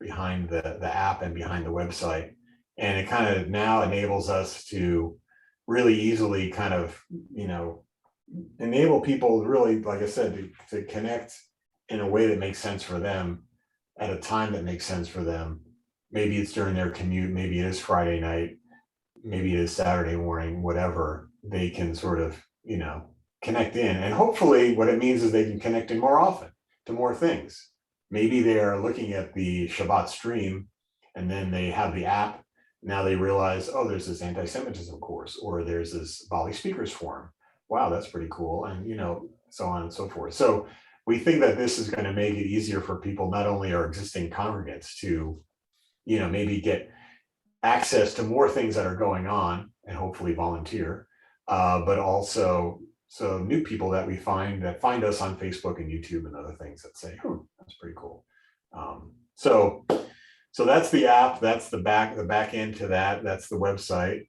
app and behind the website. And it kind of now enables us to really easily kind of, enable people really, like I said, to connect in a way that makes sense for them at a time that makes sense for them. Maybe it's during their commute, maybe it is Friday night, maybe it is Saturday morning, whatever. They can sort of, connect in. And hopefully what it means is they can connect in more often to more things. Maybe they are looking at the Shabbat stream and then they have the app. Now they realize, oh, there's this anti-Semitism course, or there's this BALI speakers forum. Wow, that's pretty cool. And, so on and so forth. So we think that this is going to make it easier for people, not only our existing congregants to, maybe get access to more things that are going on and hopefully volunteer, but also so new people that we find us on Facebook and YouTube and other things that say, that's pretty cool. So that's the app, that's the back end to that, that's the website.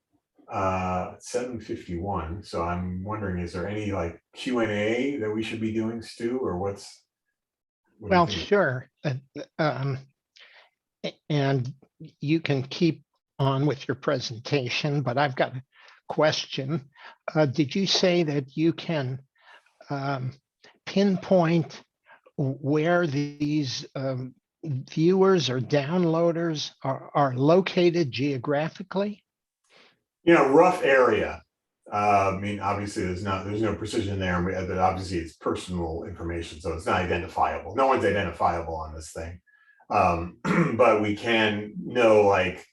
7:51. So I'm wondering, is there any like Q&A that we should be doing, Stu, or what do you Well, think? sure. And you can keep on with your presentation, but I've got a question. Did you say that you can pinpoint where these viewers or downloaders are located geographically? Rough area. I mean, obviously there's no precision there, but obviously it's personal information, so it's not identifiable. No one's identifiable on this thing. But we can know, like,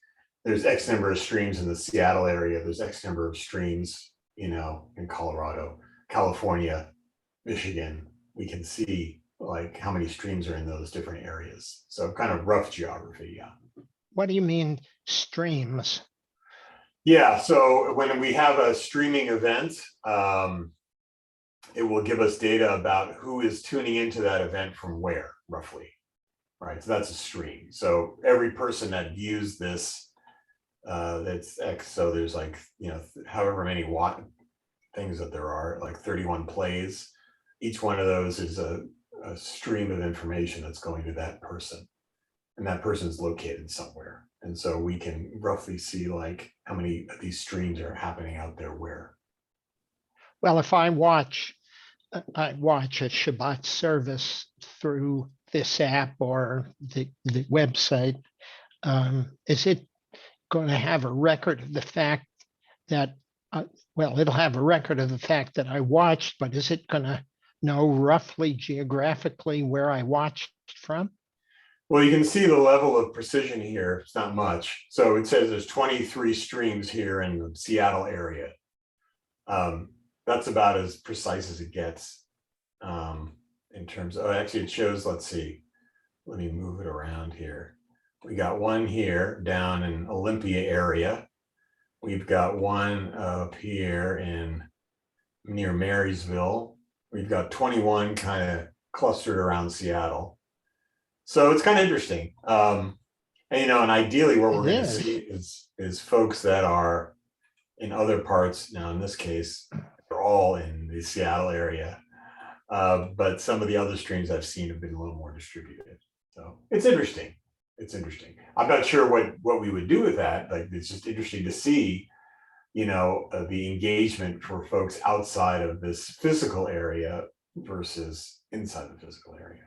there's X number of streams in the Seattle area, there's X number of streams, in Colorado, California, Michigan. We can see like how many streams are in those different areas. So kind of rough geography, yeah. What do you mean streams? Yeah, so when we have a streaming event, it will give us data about who is tuning into that event from where, roughly, right? So that's a stream. So every person that views this, that's X, so there's like, however many things that there are, like 31 plays. Each one of those is a stream of information that's going to that person. And that person is located somewhere. And so we can roughly see like how many of these streams are happening out there where. Well, if I watch a Shabbat service through this app or the website, is it going to have a record of the fact that well, it'll have a record of the fact that I watched, but is it going to know roughly geographically where I watched from? Well, you can see the level of precision here. It's not much. So it says there's 23 streams here in the Seattle area. That's about as precise as it gets in terms of, actually it shows, let's see, let me move it around here. We got one here down in Olympia area. We've got one up here in near Marysville. We've got 21 kind of clustered around Seattle. So it's kind of interesting. And, you know, and ideally what we're going to see is folks that are in other parts. Now, in this case, they're all in the Seattle area. But some of the other streams I've seen have been a little more distributed. So it's interesting. It's interesting. I'm not sure what we would do with that. Like, it's just interesting to see, you know, the engagement for folks outside of this physical area versus inside the physical area.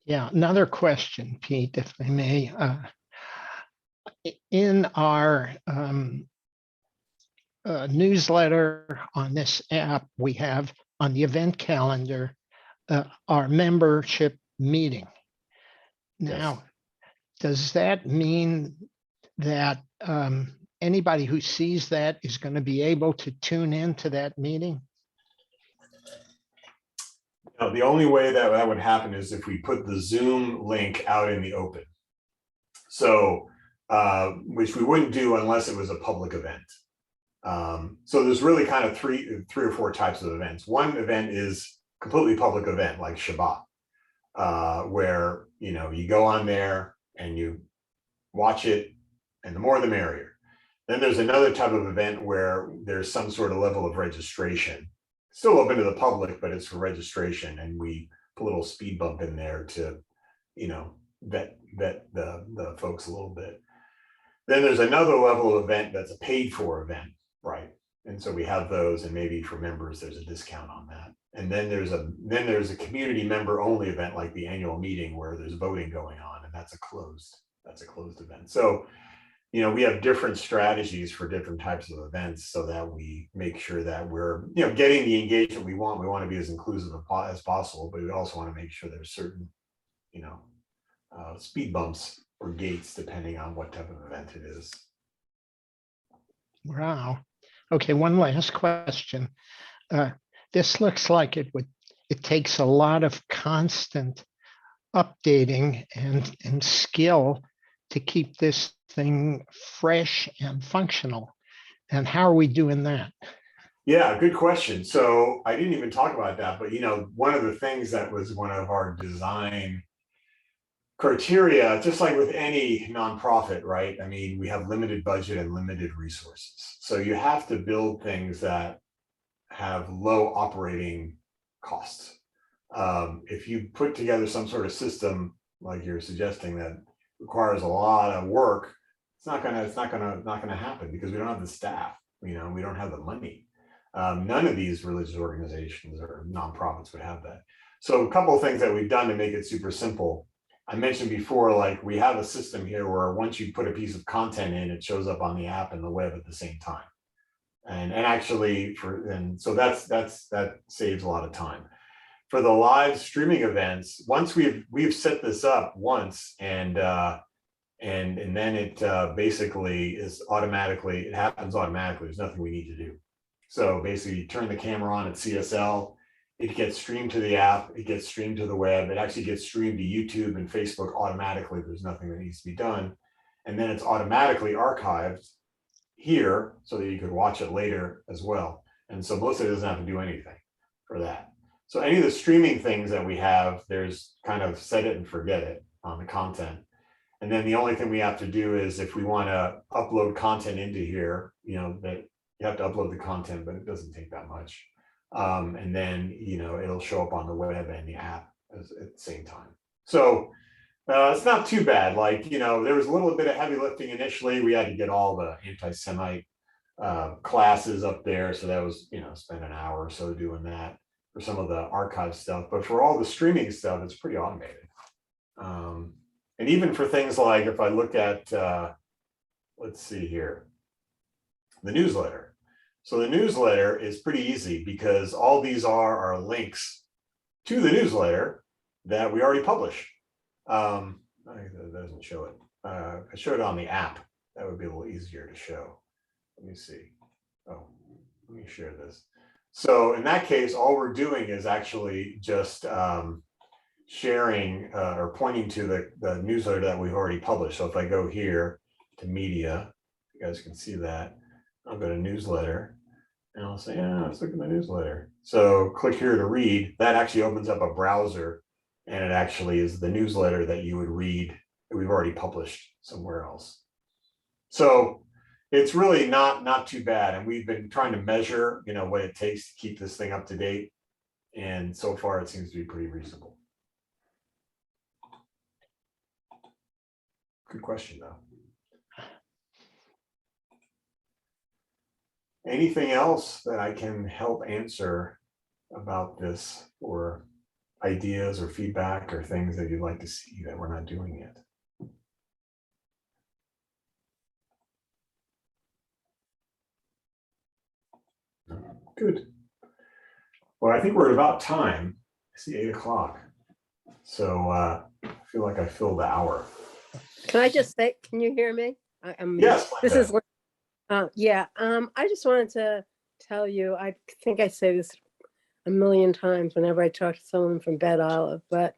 Yeah, another question, Pete, if I may. In our newsletter on this app, we have on the event calendar our membership meeting. Now, does that mean that anybody who sees that is going to be able to tune into that meeting? No, the only way that would happen is if we put the Zoom link out in the open. So, which we wouldn't do unless it was a public event. So there's really kind of three or four types of events. One event is completely public event, like Shabbat, where, you know, you go on there and you watch it, and the more the merrier. Then there's another type of event where there's some sort of level of registration. Still open to the public, but it's for registration, and we put a little speed bump in there to, you know, vet the folks a little bit. Then there's another level of event that's a paid for event, right? And so we have those, and maybe for members there's a discount on that. And then there's a community member only event, like the annual meeting, where there's voting going on, and that's a closed event. So, you know, we have different strategies for different types of events so that we make sure that we're, you know, getting the engagement we want. We want to be as inclusive as possible, but we also want to make sure there's certain, you know, speed bumps or gates depending on what type of event it is. Wow. Okay, one last question. This looks like it takes a lot of constant updating and skill to keep this thing fresh and functional. And how are we doing that? Yeah, good question. So I didn't even talk about that, but, you know, one of the things that was one of our design criteria, just like with any nonprofit, right? I mean, we have limited budget and limited resources. So you have to build things that have low operating costs. If you put together some sort of system like you're suggesting that requires a lot of work, it's not gonna happen because we don't have the staff. You know, we don't have the money. None of these religious organizations or nonprofits would have that. So a couple of things that we've done to make it super simple. I mentioned before, like, we have a system here where once you put a piece of content in, it shows up on the app and the web at the same time. And actually so that saves a lot of time. For the live streaming events, once we've set this up once, and then it basically is automatically, it happens automatically. There's nothing we need to do. So basically, you turn the camera on at CSL, it gets streamed to the app, it gets streamed to the web, it actually gets streamed to YouTube and Facebook automatically. There's nothing that needs to be done. And then it's automatically archived here so that you could watch it later as well. And so most of it doesn't have to do anything for that. So any of the streaming things that we have, there's kind of set it and forget it on the content. And then the only thing we have to do is if we want to upload content into here, you know, that you have to upload the content, but it doesn't take that much. And then, you know, it'll show up on the web and the app at the same time. So it's not too bad. Like, you know, there was a little bit of heavy lifting initially. We had to get all the anti-Semite classes up there. So that was, you know, spend an hour or so doing that for some of the archive stuff. But for all the streaming stuff, it's pretty automated. And even for things like, if I look at, let's see here, the newsletter. So the newsletter is pretty easy because all these are links to the newsletter that we already publish. That doesn't show it. I showed it on the app. That would be a little easier to show. Let me see. Oh, let me share this. So in that case, all we're doing is actually just sharing or pointing to the newsletter that we've already published. So if I go here to media, you guys can see that. I'll go to newsletter and I'll say, yeah, let's look at the newsletter. So click here to read. That actually opens up a browser, and it actually is the newsletter that you would read that we've already published somewhere else. So it's really not too bad. And we've been trying to measure, what it takes to keep this thing up to date. And so far it seems to be pretty reasonable. Good question though. Anything else that I can help answer about this, or ideas or feedback or things that you'd like to see that we're not doing yet? Good. Well, I think we're at about time. I see 8 o'clock. So I feel like I filled the hour. Can I just say, can you hear me? Yes. This is, yeah, I just wanted to tell you, I think I say this a million times whenever I talk to someone from Bet Alef, but,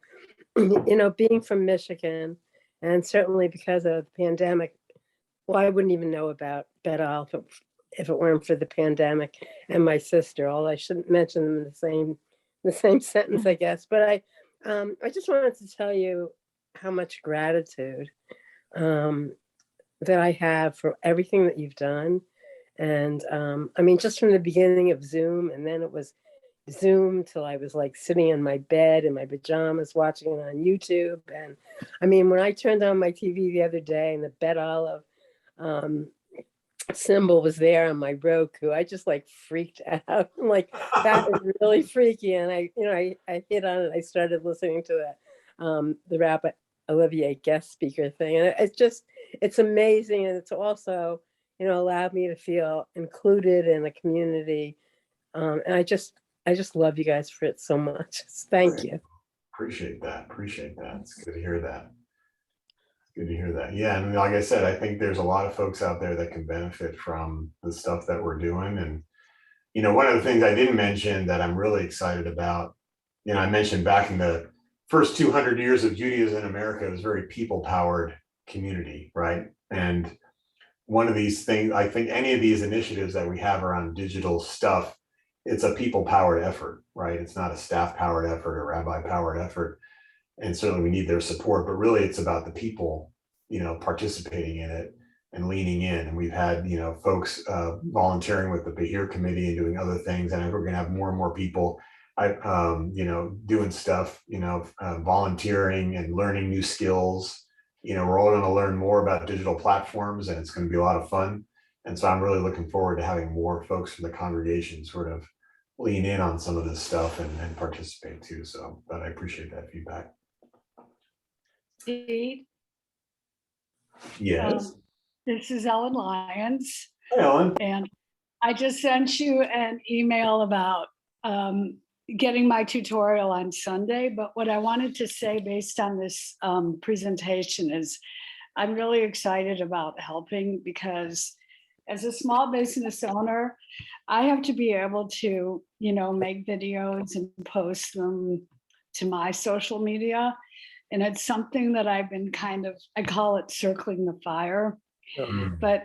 being from Michigan, and certainly because of the pandemic, well, I wouldn't even know about Bet Alef if it weren't for the pandemic and my sister, although I shouldn't mention them in the same sentence, I guess. But I just wanted to tell you how much gratitude that I have for everything that you've done. And just from the beginning of Zoom, and then it was Zoom till I was like sitting in my bed in my pajamas watching it on YouTube. And when I turned on my TV the other day and the Bet Alef symbol was there on my Roku, I just like freaked out. I'm like, that is really freaky. And I hit on it. I started listening to that the Rabbi Olivier guest speaker thing, and it's amazing. And it's also allowed me to feel included in the community. And I just love you guys for it so much. Thank you. Appreciate that. It's good to hear that. Yeah, and like I said, I think there's a lot of folks out there that can benefit from the stuff that we're doing. And one of the things I didn't mention that I'm really excited about, I mentioned back in the first 200 years of Judaism in America, it was a very people-powered community, right? And one of these things, I think any of these initiatives that we have around digital stuff, it's a people-powered effort, right? It's not a staff-powered effort or rabbi-powered effort. And certainly we need their support, but really it's about the people, participating in it and leaning in. And we've had, folks volunteering with the BAHIR committee and doing other things. And we're going to have more and more people, doing stuff, volunteering and learning new skills. We're all going to learn more about digital platforms, and it's going to be a lot of fun. And so I'm really looking forward to having more folks from the congregation sort of lean in on some of this stuff and participate too. So, but I appreciate that feedback. Pete, Yes. this is Ellen Lyons, Hi, Ellen. and I just sent you an email about getting my tutorial on Sunday. But what I wanted to say based on this presentation is I'm really excited about helping, because as a small business owner, I have to be able to, make videos and post them to my social media. And it's something that I've been I call it circling the fire. Mm. But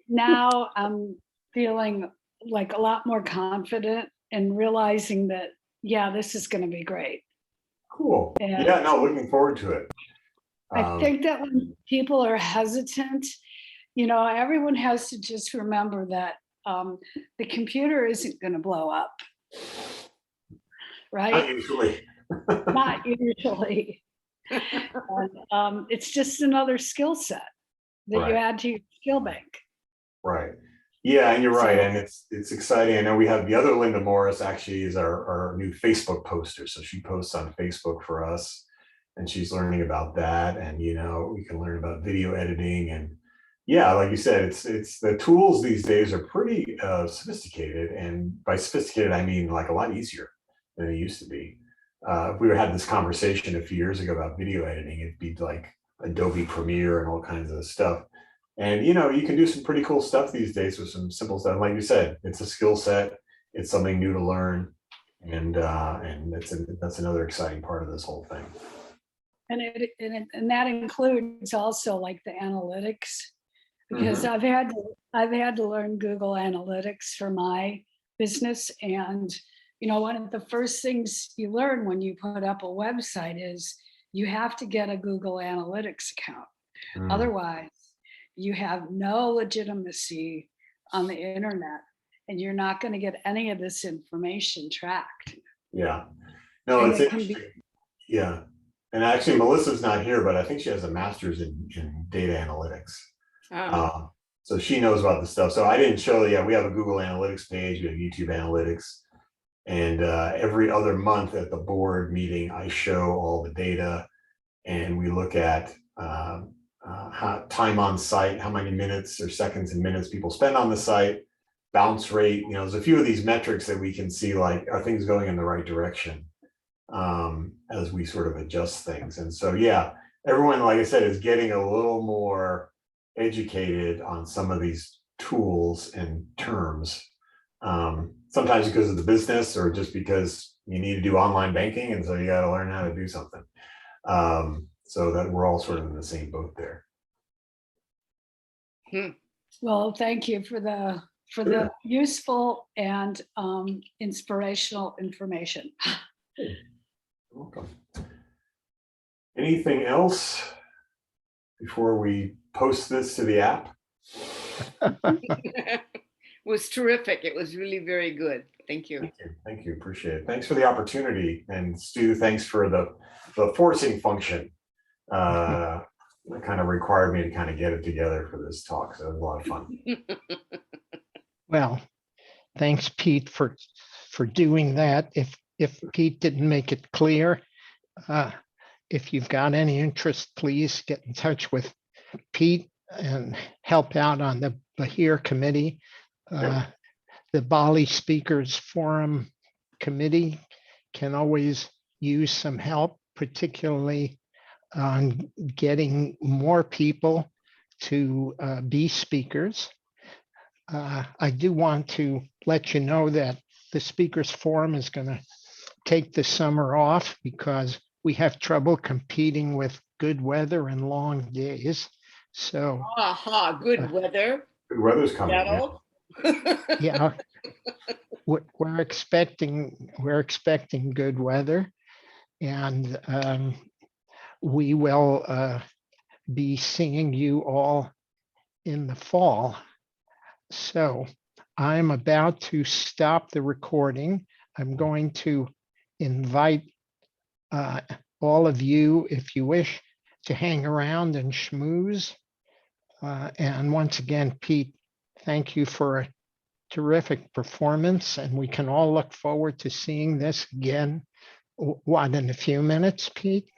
now I'm feeling like a lot more confident and realizing that, yeah, this is going to be great. Cool. And yeah, no, looking forward to it. I think that when people are hesitant, everyone has to just remember that the computer isn't going to blow up, right? Not usually. Not usually. And, it's just another skill set that you Right. add to your skill bank. Right. Yeah, and you're right. So- And it's exciting. I know we have the other Linda Morris actually is our new Facebook poster. So she posts on Facebook for us, and she's learning about that. And we can learn about video editing and yeah, like you said, it's the tools these days are pretty sophisticated, and by sophisticated I mean like a lot easier than they used to be. If we had this conversation a few years ago about video editing, it'd be like Adobe Premiere and all kinds of stuff. And you can do some pretty cool stuff these days with some simple stuff. Like you said, it's a skill set, it's something new to learn, and that's another exciting part of this whole thing. And that includes also like the analytics, because I've had to learn Google Analytics for my business. And one of the first things you learn when you put up a website is you have to get a Google Analytics account. Otherwise, you have no legitimacy on the internet, and you're not going to get any of this information tracked. Yeah, no, And it's it can be- interesting. Yeah, and actually, Melissa's not here, but I think she has a master's in data analytics. So she knows about this stuff. So I didn't show. Yeah, we have a Google Analytics page. We have YouTube Analytics, and every other month at the board meeting, I show all the data, and we look at how time on site, how many minutes or seconds and minutes people spend on the site, bounce rate. There's a few of these metrics that we can see, like, are things going in the right direction as we sort of adjust things. And so, yeah, everyone, like I said, is getting a little more educated on some of these tools and terms. Sometimes because of the business, or just because you need to do online banking, and so you got to learn how to do something. So that we're all sort of in the same boat there. Well, thank you for the useful and inspirational information. You're welcome. Anything else before we post this to the app? Was terrific. It was really very good. Thank you. Thank you. Appreciate it. Thanks for the opportunity. And Stu, thanks for the forcing function. That kind of required me to kind of get it together for this talk. So it was a lot of fun. Well, thanks, Pete, for doing that. If Pete didn't make it clear, if you've got any interest, please get in touch with Pete and help out on the BAHIR committee. The BALI Speakers Forum committee can always use some help, particularly on getting more people to be speakers. I do want to let you know that the Speakers Forum is going to take the summer off because we have trouble competing with good weather and long days. So, Good weather. Good weather's coming. yeah, we're expecting good weather, and we will be seeing you all in the fall. So I'm about to stop the recording. I'm going to invite all of you, if you wish, to hang around and schmooze. And once again, Pete, thank you for a terrific performance, and we can all look forward to seeing this again. What, in a few minutes, Pete?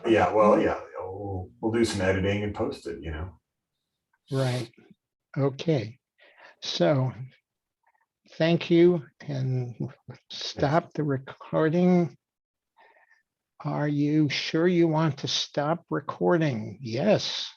Yeah, well, yeah, we'll do some editing and post it, Right. Okay. So thank you, and stop the recording. Are you sure you want to stop recording? Yes.